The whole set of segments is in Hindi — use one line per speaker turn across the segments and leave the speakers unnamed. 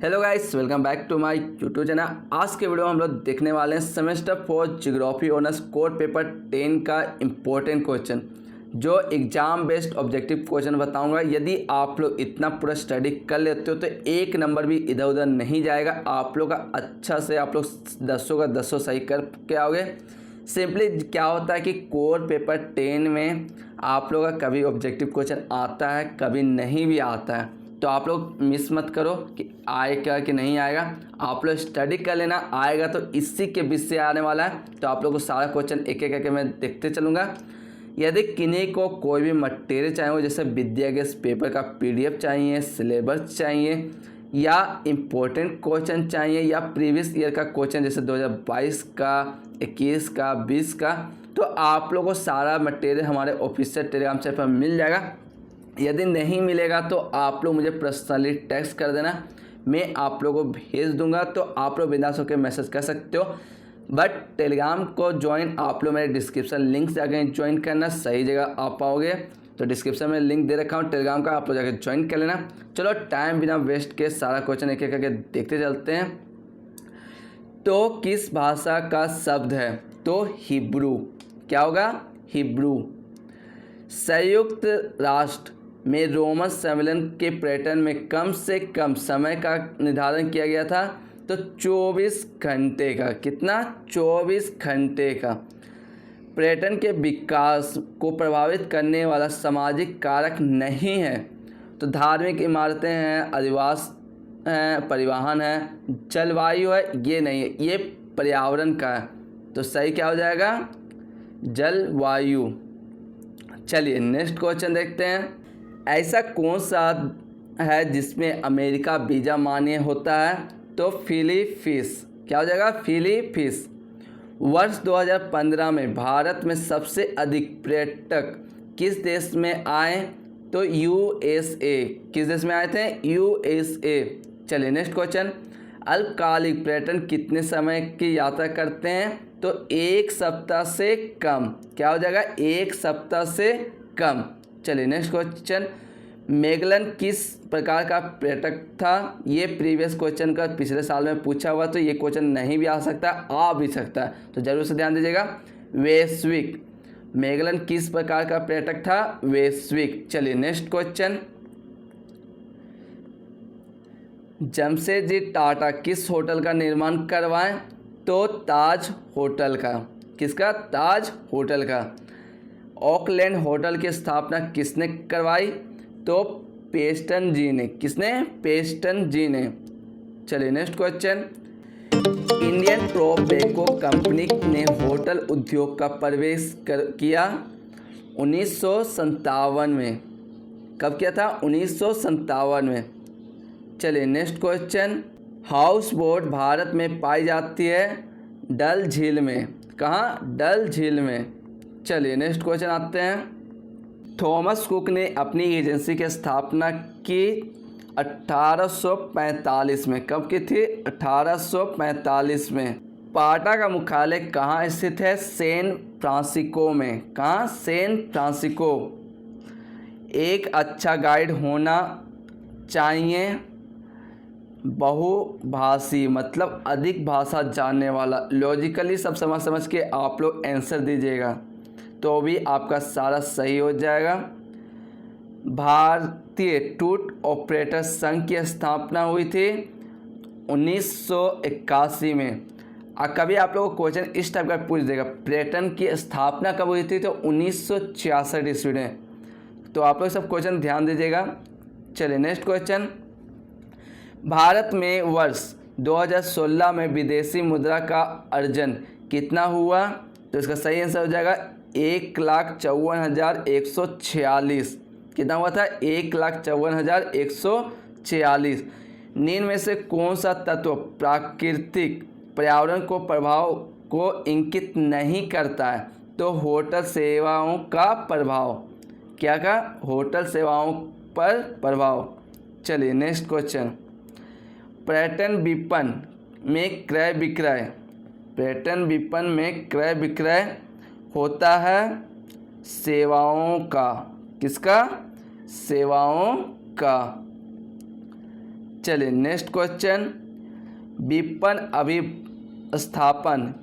Hello guys, welcome back to my YouTube channel. आज के वीडियो में हम लोग देखने वाले हैं semester 4 geography honours core paper 10 का इम्पोर्टेंट क्वेश्चन, जो एग्जाम बेस्ड ऑब्जेक्टिव क्वेश्चन बताऊंगा। यदि आप लोग इतना पूरा स्टडी कर लेते हो तो एक नंबर भी इधर उधर नहीं जाएगा। आप लोग का अच्छा से आप लोग 10 का 10 सही करके आओगे। सिंपली क्या होता है कि कोर पेपर 10 में आप लोग का कभी ऑब्जेक्टिव क्वेश्चन आता है, कभी नहीं भी आता है। तो आप लोग मिस मत करो कि आएगा कि नहीं आएगा। आप लोग स्टडी कर लेना, आएगा तो इसी के बीच से आने वाला है। तो आप लोग को सारा क्वेश्चन एक एक करके मैं देखते चलूँगा। यदि किन्हीं को कोई भी मटेरियल चाहिए हो, जैसे विद्या गैस पेपर का PDF चाहिए, सिलेबस चाहिए, या इम्पोर्टेंट क्वेश्चन चाहिए, या प्रीवियस ईयर का क्वेश्चन जैसे 2022 का, 21 का, 20 का, तो आप लोगों को सारा मटेरियल हमारे ऑफिशियल टेलीग्राम चैनल पर मिल जाएगा। यदि नहीं मिलेगा तो आप लोग मुझे पर्सनली टेक्स्ट कर देना, मैं आप लोगों को भेज दूंगा। तो आप लोग बिंदास होकर मैसेज कर सकते हो। बट टेलीग्राम को ज्वाइन आप लोग मेरे डिस्क्रिप्शन लिंक से जाकर ज्वाइन करना, सही जगह आ पाओगे। तो डिस्क्रिप्शन में लिंक दे रखा हूँ टेलीग्राम का, आप लोग जाकर ज्वाइन कर लेना। चलो टाइम बिना वेस्ट के सारा क्वेश्चन एक एक करके देखते चलते हैं। तो किस भाषा का शब्द है? तो हिब्रू। क्या होगा? हिब्रू। संयुक्त राष्ट्र में रोमन सम्मेलन के पर्यटन में कम से कम समय का निर्धारण किया गया था। तो 24 घंटे का। कितना? 24 घंटे का। पर्यटन के विकास को प्रभावित करने वाला सामाजिक कारक नहीं है। तो धार्मिक इमारतें हैं, अधिवास हैं, परिवहन है, जलवायु है, ये नहीं है, ये पर्यावरण का है। तो सही क्या हो जाएगा? जलवायु। चलिए नेक्स्ट क्वेश्चन देखते हैं। ऐसा कौन सा है जिसमें अमेरिका वीज़ा मान्य होता है? तो फिलीपींस। क्या हो जाएगा? फिलीपींस। वर्ष 2015 में भारत में सबसे अधिक पर्यटक किस देश में आए? तो USA। किस देश में आए थे? USA। चलिए नेक्स्ट क्वेश्चन। अल्पकालिक पर्यटन कितने समय की यात्रा करते हैं? तो 1 सप्ताह से कम। क्या हो जाएगा? 1 सप्ताह से कम। चलिए नेक्स्ट क्वेश्चन। मैगलन किस प्रकार का पर्यटक था? ये प्रीवियस क्वेश्चन का पिछले साल में पूछा हुआ, तो ये क्वेश्चन नहीं भी आ सकता, आ भी सकता है, तो जरूर से ध्यान दीजिएगा। वैश्विक। मैगलन किस प्रकार का पर्यटक था? वैश्विक। चलिए नेक्स्ट क्वेश्चन। जमशेदजी टाटा किस होटल का निर्माण करवाएं? तो ताज होटल का। किसका? ताज होटल का। ऑकलैंड होटल की स्थापना किसने करवाई? तो पेस्टन जी ने। किसने? पेस्टन जी ने। चलिए next question. Indian tobacco company ने होटल उद्योग का प्रवेश किया 1957 में। कब किया था? 1957 में। चलिए next question. House boat Bharat में पाई जाती है डल झील में। कहाँ? डल झील में। चलिए नेक्स्ट क्वेश्चन आते हैं। थॉमस कुक ने अपनी एजेंसी की स्थापना की 1845 में। कब की थी? 1845 में। पाटा का मुख्यालय कहाँ स्थित है? सैन फ्रांसिस्को में। कहाँ? San Francisco. एक अच्छा गाइड होना चाहिए बहुभाषी, मतलब अधिक भाषा जानने वाला। लॉजिकली सब समझ के आप लोग आंसर दीजिएगा, तो भी आपका सारा सही हो जाएगा। भारतीय टूर ऑपरेटर संघ की स्थापना हुई थी 1981 में। कभी आप लोगों को क्वेश्चन इस टाइप का पूछ देगा, पर्यटन की स्थापना कब हुई थी? तो 1966 ईस्वी में। तो आप लोग सब क्वेश्चन ध्यान दीजिएगा। चलिए नेक्स्ट क्वेश्चन। भारत में वर्ष 2016 में विदेशी मुद्रा का अर्जन कितना हुआ? तो इसका सही आंसर हो जाएगा 1,54,146। कितना हुआ था? 1,54,146। निम्न में से कौन सा तत्व प्राकृतिक पर्यावरण को प्रभाव को इंगित नहीं करता है? तो होटल सेवाओं का प्रभाव। क्या का? होटल सेवाओं पर प्रभाव। चलिए नेक्स्ट क्वेश्चन। पर्यटन विपणन में क्रय विक्रय। पर्यटन विपणन में क्रय विक्रय होता है सेवाओं का। किसका? सेवाओं का। चलिए नेक्स्ट क्वेश्चन, विपणन अभिस्थापन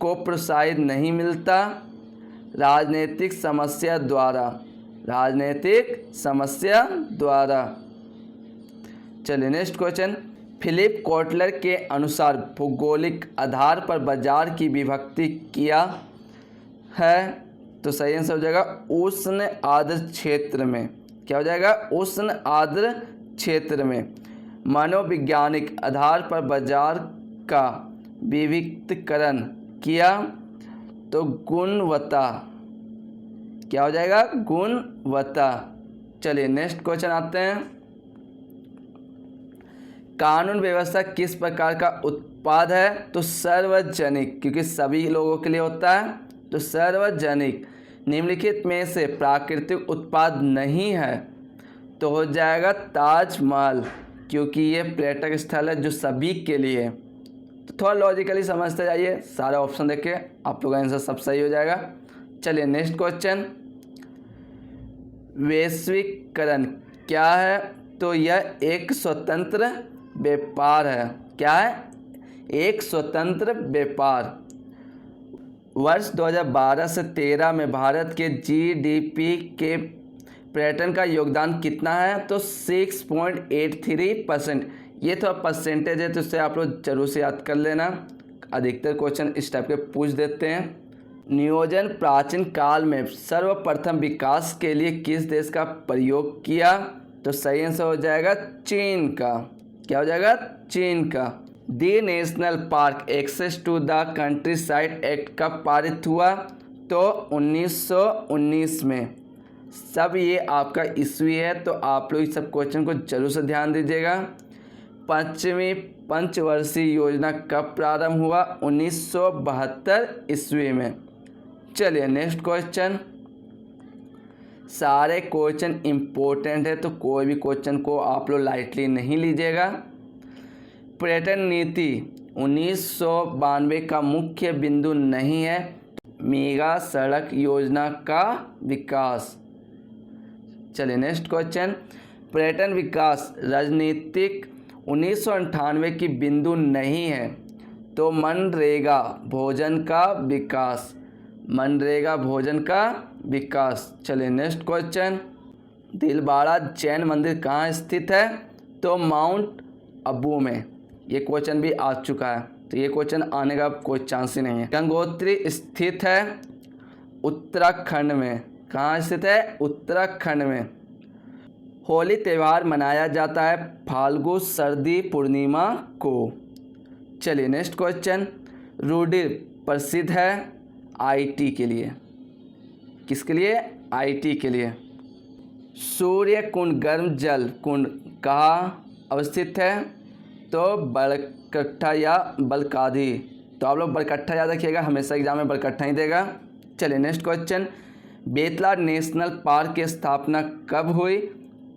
को प्रोत्साहित नहीं मिलता राजनीतिक समस्या द्वारा। चलिए नेक्स्ट क्वेश्चन, फिलिप कोटलर के अनुसार भौगोलिक आधार पर बाजार की विभक्ति किया है, तो सही आंसर हो जाएगा उष्ण आर्द्र क्षेत्र में। क्या हो जाएगा? उष्ण आर्द्र क्षेत्र में। मनोवैज्ञानिक आधार पर बाजार का विविधीकरण किया, तो गुणवत्ता। क्या हो जाएगा? गुणवत्ता। चलिए नेक्स्ट क्वेश्चन आते हैं, कानून व्यवस्था किस प्रकार का उत्पाद है, तो सार्वजनिक, क्योंकि सभी लोगों के लिए होता है, तो सार्वजनिक। निम्नलिखित में से प्राकृतिक उत्पाद नहीं है, तो हो जाएगा ताजमहल, क्योंकि ये पर्यटक स्थल है जो सभी के लिए है। तो थोड़ा लॉजिकली समझते जाइए, सारा ऑप्शन देख के आप लोगों का आंसर सब सही हो जाएगा। चलिए नेक्स्ट क्वेश्चन, वैश्वीकरण क्या है, तो यह एक स्वतंत्र व्यापार है। क्या है? एक स्वतंत्र व्यापार। वर्ष 2012 से 13 में भारत के जीडीपी के पर्यटन का योगदान कितना है, तो 6.83%। ये थोड़ा परसेंटेज है, तो इससे आप लोग जरूर से याद कर लेना, अधिकतर क्वेश्चन इस टाइप के पूछ देते हैं। नियोजन प्राचीन काल में सर्वप्रथम विकास के लिए किस देश का प्रयोग किया, तो सही आंसर हो जाएगा चीन का। क्या हो जाएगा? चीन का। The national park access to the countryside act कब पारित हुआ, तो 1919 में। सब ये आपका ईस्वी है, तो आप लोग इस सब क्वेश्चन को जरूर से ध्यान दीजिएगा। पांचवी पंचवर्षीय योजना कब प्रारंभ हुआ, 1972 ईस्वी में। चलिए नेक्स्ट क्वेश्चन, सारे क्वेश्चन इम्पोर्टेंट है, तो कोई भी क्वेश्चन को आप लोग लाइटली नहीं लीजिएगा। पर्यटन नीति 1992 का मुख्य बिंदु नहीं है, मेगा सड़क योजना का विकास। चलिए नेक्स्ट क्वेश्चन, पर्यटन विकास राजनीतिक 1998 की बिंदु नहीं है, तो मनरेगा भोजन का विकास। मनरेगा भोजन का विकास। चलिए नेक्स्ट क्वेश्चन, दिलवाड़ा जैन मंदिर कहाँ स्थित है, तो माउंट अबू में। ये क्वेश्चन भी आ चुका है, तो ये क्वेश्चन आने का कोई चांस ही नहीं है। गंगोत्री स्थित है उत्तराखंड में। कहाँ स्थित है? उत्तराखंड में। होली त्यौहार मनाया जाता है फाल्गु सर्दी पूर्णिमा को। चलिए नेक्स्ट क्वेश्चन, रुधिर प्रसिद्ध है आईटी के लिए। किसके लिए? आईटी के लिए। सूर्य कुंड गर्म जल कुंड कहाँ अवस्थित है, तो बरकट्ठा या बलकाधी। तो आप लोग बरकट्ठा याद रखिएगा, हमेशा एग्जाम में बरकट्ठा ही देगा। चलिए next question, Betla national park की स्थापना कब हुई,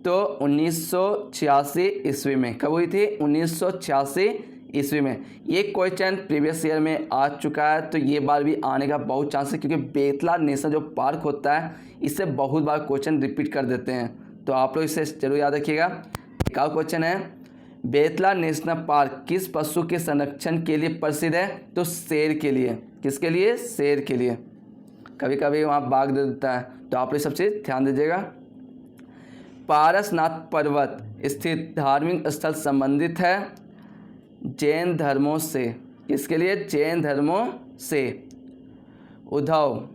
तो 1986 ईस्वी में। कब हुई थी? 1986 ईस्वी में। ये क्वेश्चन प्रीवियस ईयर में आ चुका है, तो ये बार भी आने का बहुत चांस है, क्योंकि बेतला नेशनल जो पार्क होता है इससे बहुत बार क्वेश्चन रिपीट कर देते हैं, तो आप लोग इसे जरूर याद रखिएगा। एक और क्वेश्चन है, बेतला नेशनल पार्क किस पशु के संरक्षण के लिए प्रसिद्ध है, तो शेर के लिए। किसके लिए? शेर के लिए। कभी कभी वहाँ बाघ दे देता है, तो आप लोग सब चीज़ ध्यान दीजिएगा। पारसनाथ पर्वत स्थित धार्मिक स्थल संबंधित है जैन धर्मों से। किसके लिए? जैन धर्मों से। उद्धव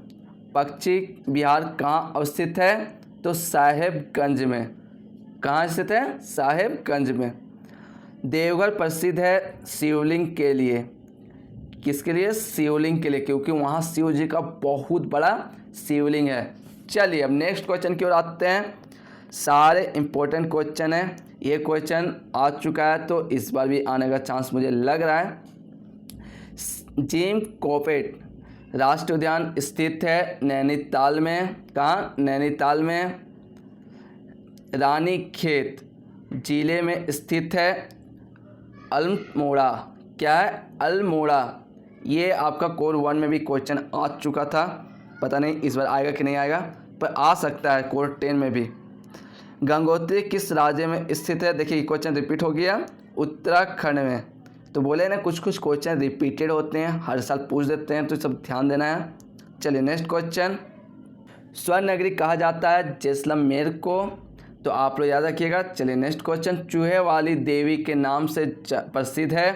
पक्षी विहार कहाँ अवस्थित है, तो साहेबगंज में। कहाँ स्थित है? साहेबगंज में। देवघर प्रसिद्ध है शिवलिंग के लिए। किसके लिए? शिवलिंग के लिए, क्योंकि वहाँ शिव जी का बहुत बड़ा शिवलिंग है। चलिए अब नेक्स्ट क्वेश्चन की ओर आते हैं। सारे इम्पोर्टेंट क्वेश्चन हैं, ये क्वेश्चन आ चुका है, तो इस बार भी आने का चांस मुझे लग रहा है। जिम कॉर्बेट राष्ट्रीय उद्यान स्थित है नैनीताल में। कहाँ? नैनीताल में। रानीखेत जिले में स्थित है अल्मोड़ा। क्या है? अल्मोड़ा। ये आपका कोर 1 में भी क्वेश्चन आ चुका था, पता नहीं इस बार आएगा कि नहीं आएगा, पर आ सकता है कोर 10 में भी। गंगोत्री किस राज्य में स्थित है? देखिए क्वेश्चन रिपीट हो गया, उत्तराखंड में। तो बोले ना कुछ कुछ क्वेश्चन रिपीटेड होते हैं, हर साल पूछ देते हैं, तो सब ध्यान देना है। चलिए नेक्स्ट क्वेश्चन, स्वर्ण नगरी कहा जाता है जैसलमेर को? तो आप लोग याद रखिएगा। चलिए नेक्स्ट क्वेश्चन, चूहे वाली देवी के नाम से प्रसिद्ध है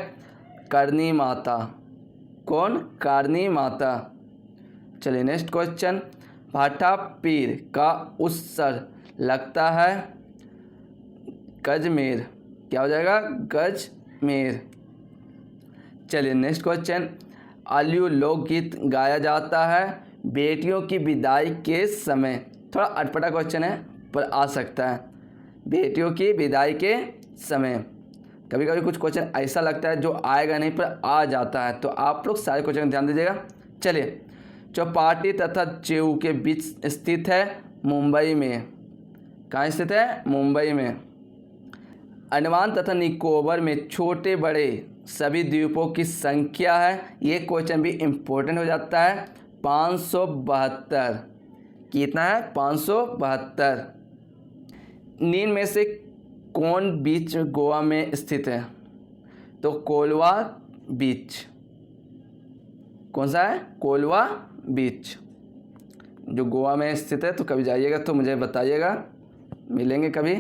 करनी माता। कौन? करनी माता। चलिए नेक्स्ट क्वेश्चन, भाटा पीर का उत्सव लगता है गजमेर। क्या हो जाएगा? गजमेर। चलिए नेक्स्ट क्वेश्चन, आलू लोकगीत गाया जाता है बेटियों की विदाई के समय। थोड़ा अटपटा क्वेश्चन है पर आ सकता है। बेटियों की विदाई के समय, कभी कभी कुछ क्वेश्चन ऐसा लगता है जो आएगा नहीं पर आ जाता है, तो आप लोग सारे क्वेश्चन ध्यान दीजिएगा। चलिए, चौपाटी तथा जेऊ के बीच स्थित है मुंबई में। कहाँ स्थित है? मुंबई में। अंडमान तथा निकोबार में छोटे बड़े सभी द्वीपों की संख्या है, ये क्वेश्चन भी इम्पोर्टेंट हो जाता है, 572। कितना है? 572। नीन में से कौन बीच गोवा में स्थित है? तो कोलवा बीच। कौन सा है? कोलवा बीच, जो गोवा में स्थित है। तो कभी जाइएगा तो मुझे बताइएगा, मिलेंगे कभी।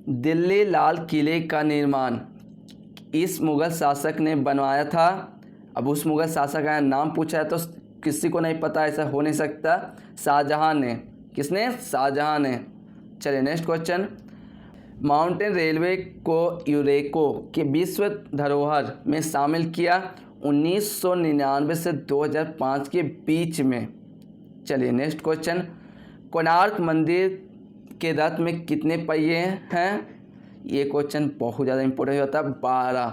दिल्ली लाल किले का निर्माण इस मुग़ल शासक ने बनवाया था। अब उस मुग़ल शासक का नाम पूछा है तो किसी को नहीं पता, ऐसा हो नहीं सकता। शाहजहां ने। किसने? शाहजहां ने। चलिए नेक्स्ट क्वेश्चन, माउंटेन रेलवे को यूनेस्को के विश्व धरोहर में शामिल किया 1999 से 2005 के बीच में। चलिए नेक्स्ट क्वेश्चन, कोणार्क मंदिर के रथ में कितने पहिए हैं? ये क्वेश्चन बहुत ज़्यादा इंपॉर्टेंट होता है, 12,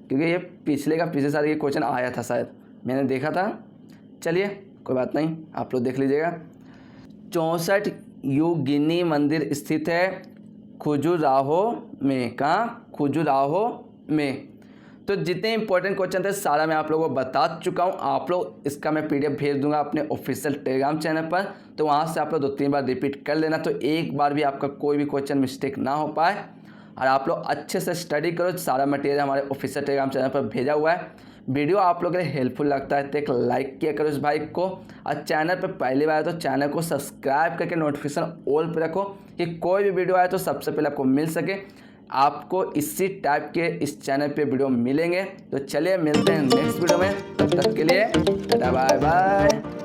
क्योंकि ये पिछले साल ये क्वेश्चन आया था, शायद मैंने देखा था। चलिए कोई बात नहीं, आप लोग देख लीजिएगा। 64 योगिनी मंदिर स्थित है खजुराहो में। कहाँ? खजुराहो में। तो जितने इंपॉर्टेंट क्वेश्चन थे सारा मैं आप लोगों को बता चुका हूँ। आप लोग इसका मैं PDF भेज दूंगा अपने ऑफिशियल टेलीग्राम चैनल पर, तो वहाँ से आप लोग 2-3 बार रिपीट कर लेना, तो एक बार भी आपका कोई भी क्वेश्चन मिस्टेक ना हो पाए। और आप लोग अच्छे से स्टडी करो, सारा मटेरियल हमारे ऑफिशियल टेलीग्राम चैनल पर भेजा हुआ है। वीडियो आप लोगों के लिए हेल्पफुल लगता है तो एक लाइक किया करो इस भाई को, और चैनल पर पहली बार तो चैनल को सब्सक्राइब करके नोटिफिकेशन ऑल पर रखो कि कोई भी वीडियो आए तो सबसे पहले आपको मिल सके। आपको इसी टाइप के इस चैनल पे वीडियो मिलेंगे। तो चलिए मिलते हैं नेक्स्ट वीडियो में, तब तक के लिए टाटा बाय बाय।